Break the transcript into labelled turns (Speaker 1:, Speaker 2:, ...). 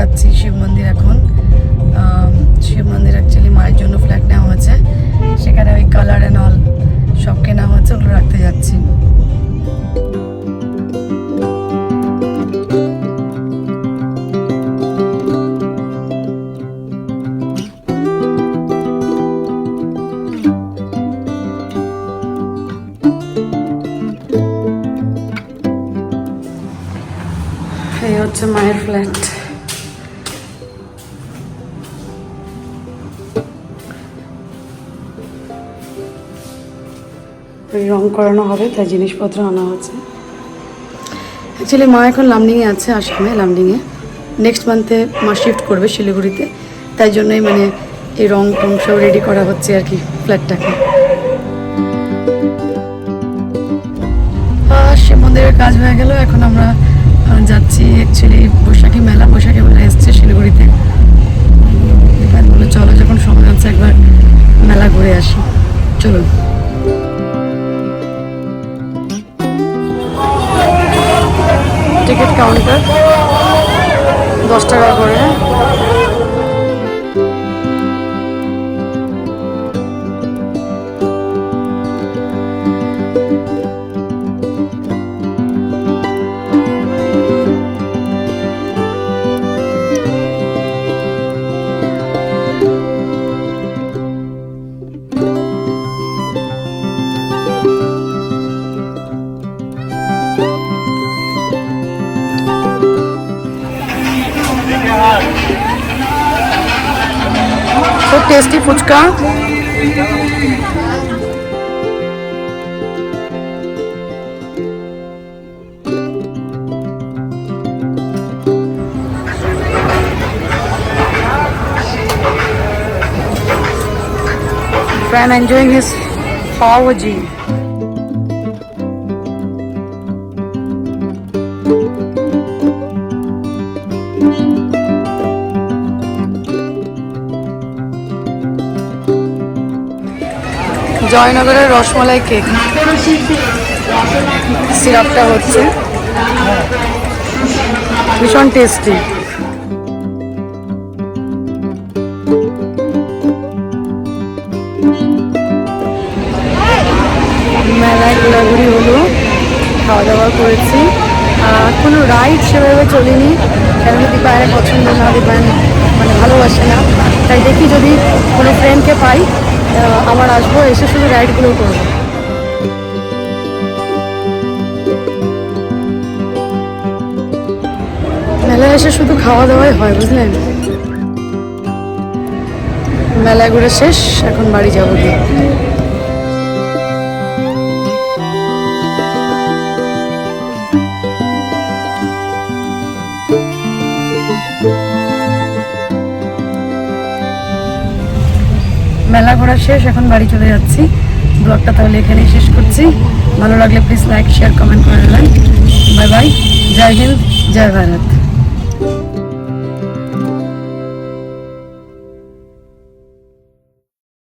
Speaker 1: যাচ্ছি শিব মন্দির। এখন শিব মন্দির অ্যাকচুয়ালি মায়ের জন্য ফ্ল্যাট নেওয়া হয়েছে, সেখানে ওই কালার অ্যান্ড অল সব কেনা হয়েছে, ওগুলো রাখতে যাচ্ছি। এই হচ্ছে মায়ের ফ্ল্যাট। রং করানো হবে, তাই জিনিসপত্র আনা হচ্ছে। অ্যাকচুয়ালি মা এখন লামডিংয়ে আছে, আসামে লামডিংয়ে। নেক্সট মান্থে মা শিফট করবে শিলিগুড়িতে, তাই জন্যই মানে এই রং টং সব রেডি করা হচ্ছে আর কি ফ্ল্যাটটাকে। শিব মন্দিরের কাজ হয়ে গেল, এখন আমরা যাচ্ছি অ্যাকচুয়ালি বৈশাখী মেলা এসছে শিলিগুড়িতে। বলে চলো যখন সময় হচ্ছে একবার মেলা ঘুরে আসি, চলুন। টিকিট কাউন্টার 10 টাকা করে। So tasty fuchka. Fan enjoying his pav bhaji. জয়নগরের রসমালাই কেক, সিরাপটা হচ্ছে ভীষণ টেস্টি। মেলায় ঘোরাঘুরি হলো, খাওয়া দাওয়া করেছি। কোনো রাইড সেভাবে চলিনি, কেন দীপায়নের পছন্দ না, দীপায়ন মানে ভালোবাসে না, তাই দেখি যদি কোনো ফ্রেন্ডকে পাই আবার আসবো, এসে শুধু রাইডগুলো করবো। মেলায় এসে শুধু খাওয়া দাওয়াই হয়, বুঝলেন। মেলায় ঘুরে শেষ, এখন বাড়ি যাবো গিয়ে। মেলা ঘোরা শেষ, এখন বাড়ি চলে যাচ্ছি। ব্লগটা তাহলে এখানেই শেষ করছি। ভালো লাগলে প্লিজ লাইক, শেয়ার, কমেন্ট করে দেবেন। বাই বাই, জয় হিন্দ, জয় ভারত।